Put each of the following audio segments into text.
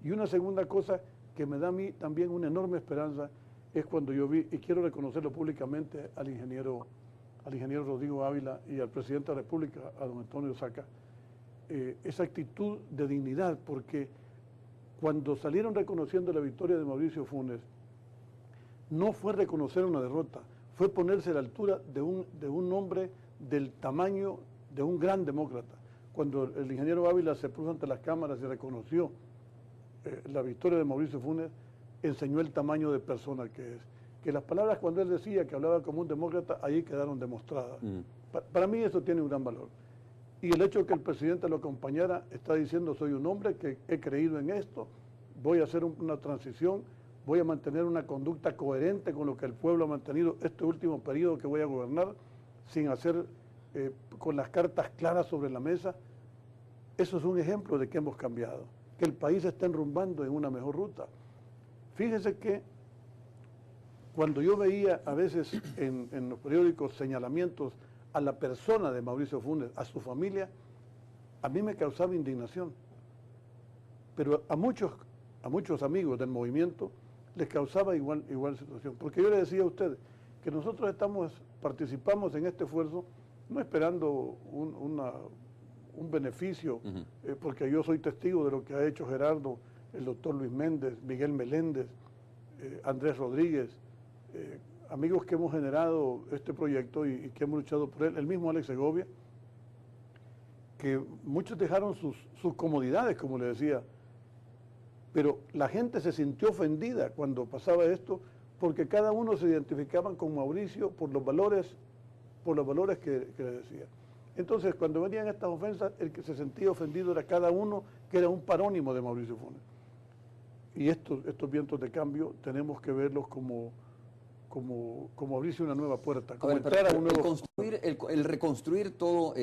Y una segunda cosa que me da a mí también una enorme esperanza es cuando yo vi, y quiero reconocerlo públicamente al ingeniero Rodrigo Ávila y al presidente de la República, a don Antonio Saca, esa actitud de dignidad, porque cuando salieron reconociendo la victoria de Mauricio Funes, no fue reconocer una derrota, fue ponerse a la altura de un hombre del tamaño de un gran demócrata. Cuando el ingeniero Ávila se puso ante las cámaras y reconoció la victoria de Mauricio Funes, enseñó el tamaño de persona que es. Que las palabras cuando él decía que hablaba como un demócrata, ahí quedaron demostradas. Para mí eso tiene un gran valor. Y el hecho de que el presidente lo acompañara está diciendo, soy un hombre que he creído en esto, voy a hacer una transición, voy a mantener una conducta coherente con lo que el pueblo ha mantenido este último periodo que voy a gobernar, sin hacer, con las cartas claras sobre la mesa. Eso es un ejemplo de que hemos cambiado, que el país está enrumbando en una mejor ruta. Fíjese que cuando yo veía a veces en los periódicos señalamientos a la persona de Mauricio Funes, a su familia, a mí me causaba indignación. Pero a muchos amigos del movimiento les causaba igual situación. Porque yo le decía a ustedes que nosotros participamos en este esfuerzo no esperando un beneficio, porque yo soy testigo de lo que ha hecho Gerardo, el doctor Luis Méndez, Miguel Meléndez, Andrés Rodríguez, amigos que hemos generado este proyecto y que hemos luchado por él, el mismo Alex Segovia, que muchos dejaron sus comodidades, como le decía, pero la gente se sintió ofendida cuando pasaba esto, porque cada uno se identificaban con Mauricio por los valores que le decía. Entonces, cuando venían estas ofensas, el que se sentía ofendido era cada uno que era un parónimo de Mauricio Funes. Y estos vientos de cambio tenemos que verlos como abrirse una nueva puerta, como entrar a un nuevo... El reconstruir todo,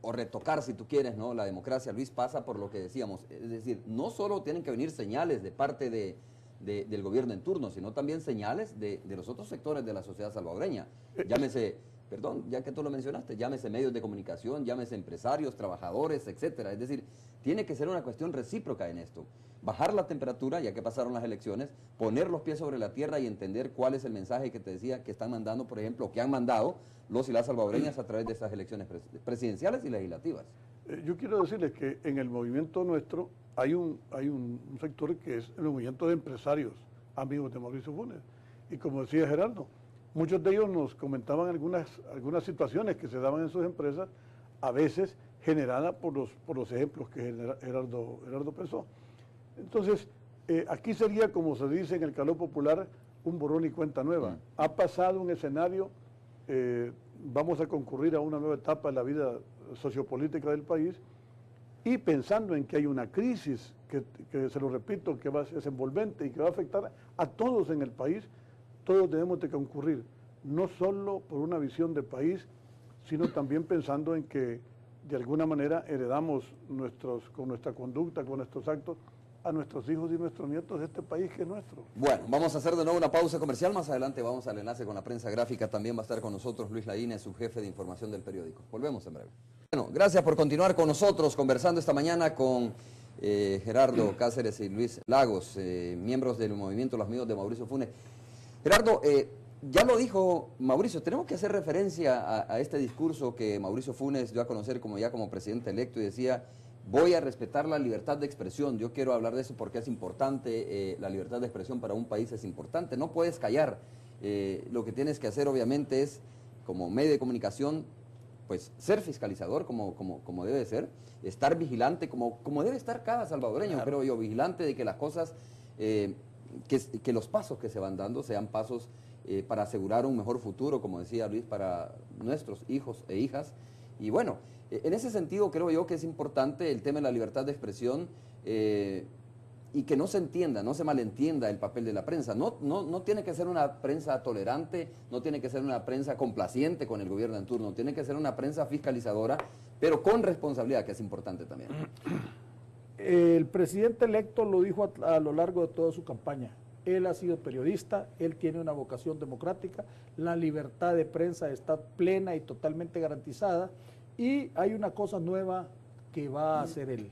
o retocar, si tú quieres, ¿no?, la democracia, Luis, pasa por lo que decíamos. Es decir, no solo tienen que venir señales de parte del gobierno en turno, sino también señales de los otros sectores de la sociedad salvadoreña. Llámese, perdón, ya que tú lo mencionaste, llámese medios de comunicación, llámese empresarios, trabajadores, etcétera. Es decir, tiene que ser una cuestión recíproca en esto. Bajar la temperatura, ya que pasaron las elecciones, poner los pies sobre la tierra y entender cuál es el mensaje que te decía que están mandando, por ejemplo, que han mandado los y las salvadoreñas a través de estas elecciones presidenciales y legislativas. Yo quiero decirles que en el movimiento nuestro hay un sector que es el movimiento de empresarios, amigos de Mauricio Funes. Y como decía Gerardo, muchos de ellos nos comentaban algunas situaciones que se daban en sus empresas, a veces generadas por los ejemplos que Gerardo pensó. Entonces, aquí sería, como se dice en el calor popular, un borrón y cuenta nueva. Ha pasado un escenario, vamos a concurrir a una nueva etapa de la vida sociopolítica del país, y pensando en que hay una crisis que se lo repito, que es envolvente y que va a afectar a todos en el país, todos debemos de concurrir, no solo por una visión de país, sino también pensando en que de alguna manera heredamos con nuestra conducta, con nuestros actos, a nuestros hijos y nuestros nietos de este país que es nuestro. Bueno, vamos a hacer de nuevo una pausa comercial. Más adelante vamos al enlace con la prensa gráfica. También va a estar con nosotros Luis Laínez, su jefe de información del periódico. Volvemos en breve. Bueno, gracias por continuar con nosotros, conversando esta mañana con Gerardo Cáceres y Luis Lagos, miembros del movimiento Los Amigos de Mauricio Funes. Gerardo, ya lo dijo Mauricio, tenemos que hacer referencia a este discurso que Mauricio Funes dio a conocer como presidente electo y decía: voy a respetar la libertad de expresión. Yo quiero hablar de eso porque es importante, la libertad de expresión para un país es importante. No puedes callar. Lo que tienes que hacer obviamente es, como medio de comunicación, pues ser fiscalizador como debe ser, estar vigilante como debe estar cada salvadoreño, claro. Creo yo, vigilante de que las cosas, que los pasos que se van dando sean pasos para asegurar un mejor futuro, como decía Luis, para nuestros hijos e hijas. Y bueno, en ese sentido creo yo que es importante el tema de la libertad de expresión, y que no se entienda, no se malentienda el papel de la prensa. No tiene que ser una prensa tolerante, no tiene que ser una prensa complaciente con el gobierno en turno, tiene que ser una prensa fiscalizadora, pero con responsabilidad, que es importante también. El presidente electo lo dijo a lo largo de toda su campaña. Él ha sido periodista, él tiene una vocación democrática, la libertad de prensa está plena y totalmente garantizada, y hay una cosa nueva que va a hacer él.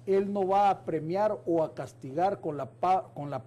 él no va a premiar o a castigar con la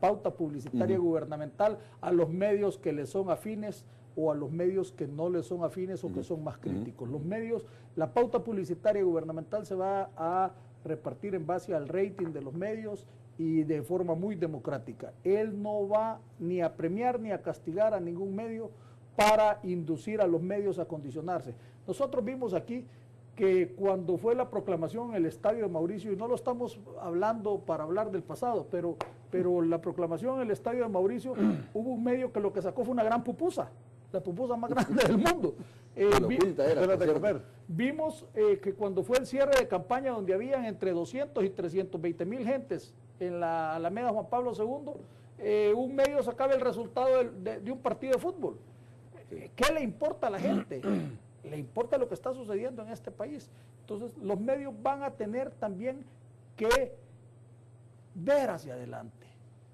pauta publicitaria gubernamental a los medios que le son afines o a los medios que no le son afines o que son más críticos. Los medios, la pauta publicitaria gubernamental se va a repartir en base al rating de los medios y de forma muy democrática. Él no va ni a premiar ni a castigar a ningún medio para inducir a los medios a condicionarse. Nosotros vimos aquí que cuando fue la proclamación en el estadio de Mauricio, y no lo estamos hablando para hablar del pasado, pero la proclamación en el estadio de Mauricio, hubo un medio que lo que sacó fue una gran pupusa, la pupusa más grande del mundo. Vimos que cuando fue el cierre de campaña, donde habían entre 200 y 320,000 gentes en la Alameda Juan Pablo II, un medio sacaba el resultado de un partido de fútbol. ¿Qué le importa a la gente? Le importa lo que está sucediendo en este país. Entonces, los medios van a tener también que ver hacia adelante.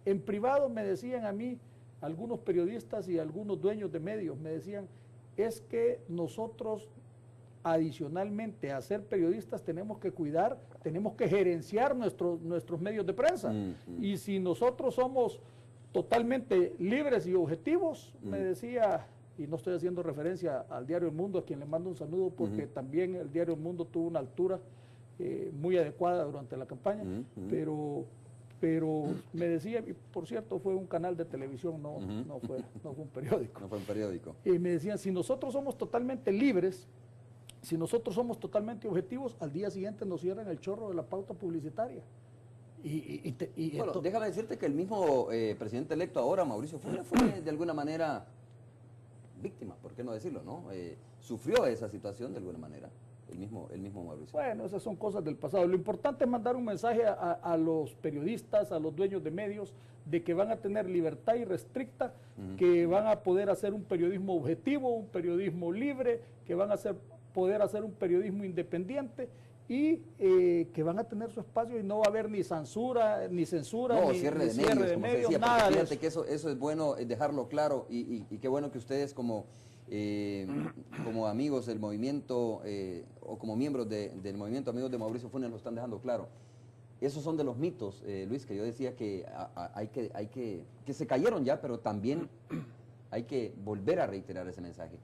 En privado me decían a mí, algunos periodistas y algunos dueños de medios, me decían, es que nosotros, adicionalmente a ser periodistas, tenemos que cuidar, tenemos que gerenciar nuestros medios de prensa. Y si nosotros somos totalmente libres y objetivos, me decía, y no estoy haciendo referencia al diario El Mundo, a quien le mando un saludo, porque también el diario El Mundo tuvo una altura muy adecuada durante la campaña, pero me decía, y por cierto fue un canal de televisión, no fue un periódico. No fue un periódico. Y me decían, si nosotros somos totalmente libres, si nosotros somos totalmente objetivos, al día siguiente nos cierran el chorro de la pauta publicitaria. Bueno, déjame decirte que el mismo presidente electo ahora, Mauricio Funes, fue de alguna manera víctima, ¿por qué no decirlo, no? Sufrió esa situación de alguna manera, el mismo Mauricio. Bueno, esas son cosas del pasado. Lo importante es mandar un mensaje a los periodistas, a los dueños de medios, de que van a tener libertad irrestricta, que van a poder hacer un periodismo objetivo, un periodismo libre, que van a poder hacer un periodismo independiente y que van a tener su espacio y no va a haber ni censura, ni cierre de medios, decía, nada de fíjate que eso es bueno dejarlo claro y qué bueno que ustedes como amigos del movimiento o como miembros del movimiento Amigos de Mauricio Funes lo están dejando claro. Esos son de los mitos, Luis, que yo decía que que se cayeron ya, pero también hay que volver a reiterar ese mensaje.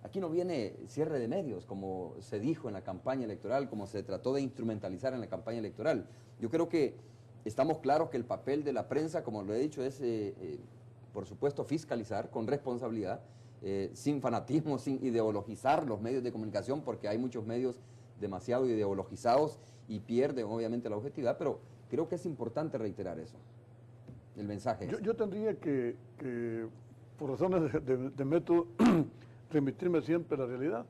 Aquí no viene cierre de medios, como se dijo en la campaña electoral, como se trató de instrumentalizar en la campaña electoral. Yo creo que estamos claros que el papel de la prensa, como lo he dicho, es, por supuesto, fiscalizar con responsabilidad, sin fanatismo, sin ideologizar los medios de comunicación, porque hay muchos medios demasiado ideologizados y pierden, obviamente, la objetividad, pero creo que es importante reiterar eso, el mensaje. Yo tendría que, por razones de método, remitirme siempre a la realidad.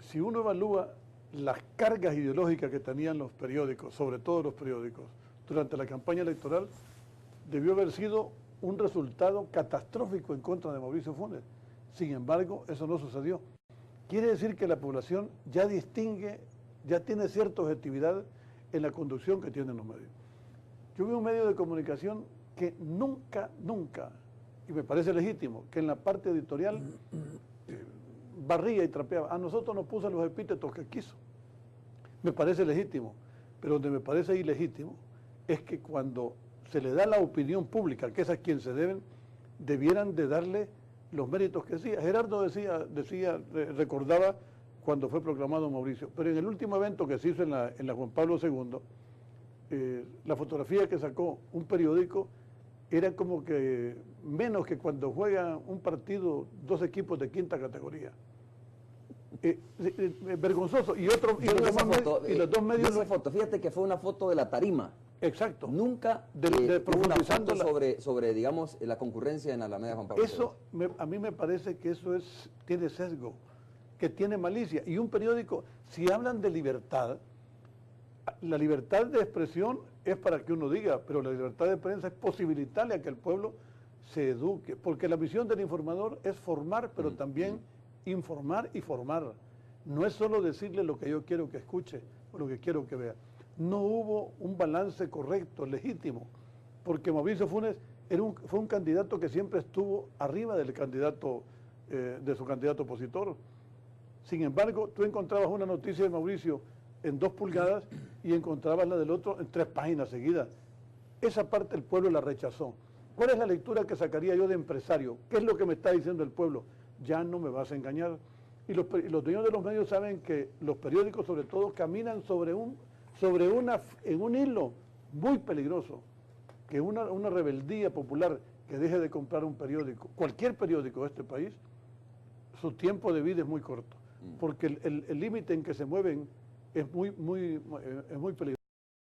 Si uno evalúa las cargas ideológicas que tenían los periódicos, sobre todo los periódicos, durante la campaña electoral, debió haber sido un resultado catastrófico en contra de Mauricio Funes. Sin embargo, eso no sucedió. Quiere decir que la población ya distingue, ya tiene cierta objetividad en la conducción que tienen los medios. Yo vi un medio de comunicación que nunca, y me parece legítimo, que en la parte editorial barría y trapeaba. A nosotros nos puso los epítetos que quiso. Me parece legítimo, pero donde me parece ilegítimo es que cuando se le da la opinión pública, que es a quien se debieran de darle los méritos que decía. Gerardo recordaba cuando fue proclamado Mauricio, pero en el último evento que se hizo en la Juan Pablo II, la fotografía que sacó un periódico era como que menos que cuando juegan un partido dos equipos de quinta categoría. Vergonzoso. Y los dos medios... Esa foto, fíjate que fue una foto de la tarima. Exacto. Nunca hubo una foto sobre, digamos, la concurrencia en la Alameda Juan Pablo II. Eso, a mí me parece que eso tiene sesgo, que tiene malicia. Y un periódico, si hablan de libertad, la libertad de expresión es para que uno diga, pero la libertad de prensa es posibilitarle a que el pueblo se eduque, porque la misión del informador es formar, pero también informar y formar. No es solo decirle lo que yo quiero que escuche o lo que quiero que vea. No hubo un balance correcto, legítimo, porque Mauricio Funes fue un candidato que siempre estuvo arriba del candidato, de su candidato opositor. Sin embargo, tú encontrabas una noticia de Mauricio en 2 pulgadas y encontrabas la del otro en 3 páginas seguidas. Esa parte el pueblo la rechazó. ¿Cuál es la lectura que sacaría yo de empresario? ¿Qué es lo que me está diciendo el pueblo? Ya no me vas a engañar. Y los dueños de los medios saben que los periódicos, sobre todo, caminan en un hilo muy peligroso, que una rebeldía popular que deje de comprar un periódico, cualquier periódico de este país, su tiempo de vida es muy corto, porque el límite en que se mueven es muy peligroso.